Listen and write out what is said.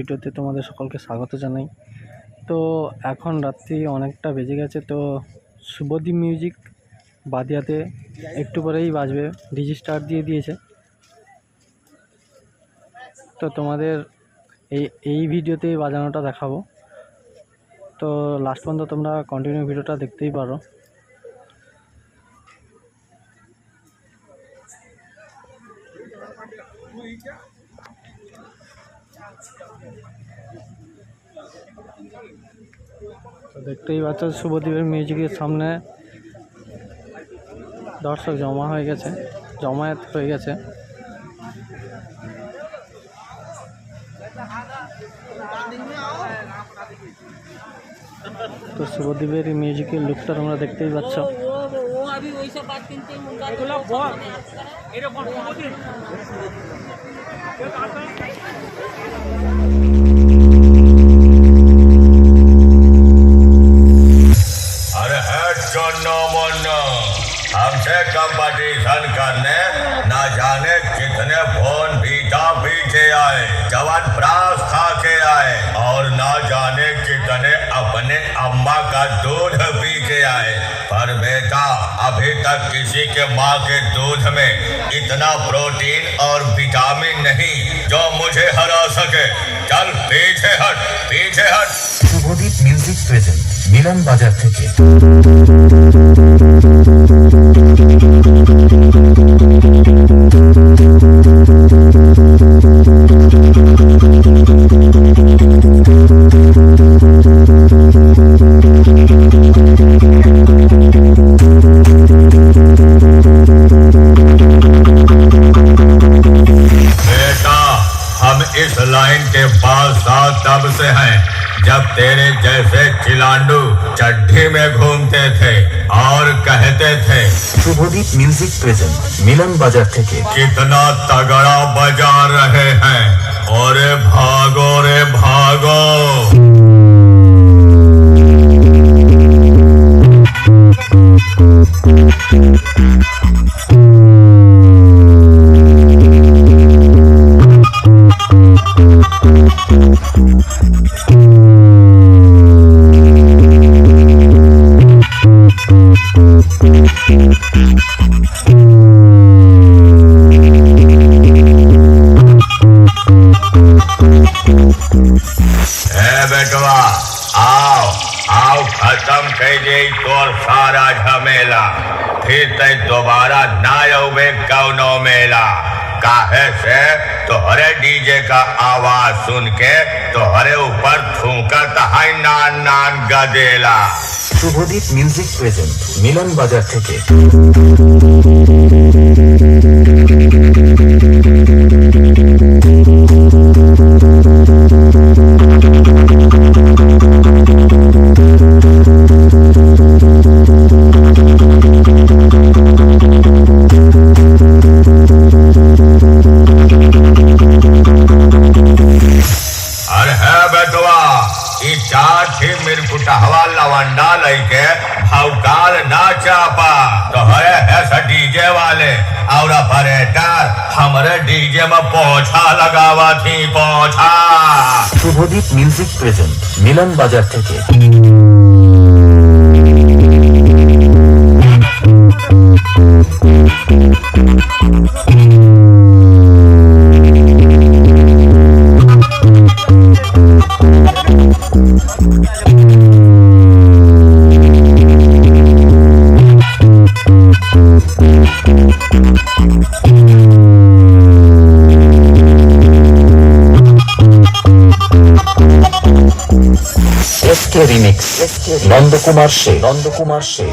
ভিডিওতে তোমাদের সকলকে স্বাগত জানাই। তো এখন রাত্রি অনেকটা বেজে গেছে, তো শুভদীপ মিউজিক বাদিয়াতে একটু পরেই বাজবে, ডিজি স্টার্ট দিয়ে দিয়েছে। তো তোমাদের এই ভিডিওতেই বাজানোটা দেখাবো, তো লাস্ট পর্যন্ত তোমরা কন্টিনিউ ভিডিওটা দেখতেই পারো। তো দেখতেই পাচ্ছ শুভদীপের মিউজিকের সামনে দর্শক জমায়েত হয়ে গেছে। তো শুভদীপের মিউজিকের লুকটা তোমরা দেখতেই পাচ্ছ। हमसे कंपटीशन करने न जाने कितने फोन बीटा पीछे आए, जवान प्रास खा के आए और न जाने कितने अपने अम्मा का दूध पी के आए, पर बेटा अभी तक किसी के माँ के दूध में इतना प्रोटीन और विटामिन नहीं जो मुझे हरा सके। चल पीछे हट, पीछे हट। শুভদীপ মিউজিক প্রেজেন্ট মিলন বাজার থেকে। इस लाइन के पास तब से हैं जब तेरे जैसे चिलांडू चड्ढी में घूमते थे और कहते थे শুভদীপ মিউজিক প্রেজেন্ট মিলন বাজার থেকে। कितना तगड़ा बजा रहे हैं, और भागो रे भागो। बेटवा आओ आओ, खत्म कैले तोर सारा झमेला, फिर ते दोबारा ना आवे कौनो मेला। काहे से तोहरे डीजे का आवाज सुन के तोहरे ऊपर थूकत है नान नान गदेला। শুভদীপ মিউজিক প্রেজেন্ট মিলন বাজার থেকে। हवा लवंडा लैके भौकाल ना चापा तो है डीजे वाले और ऑपरेटर हमरे डीजे में पोछा लगावा थी पोछा। শুভদীপ মিউজিক প্রেজেন্ট মিলন বাজার থেকে। এসকে রিমিক্স নন্দকুমার সে।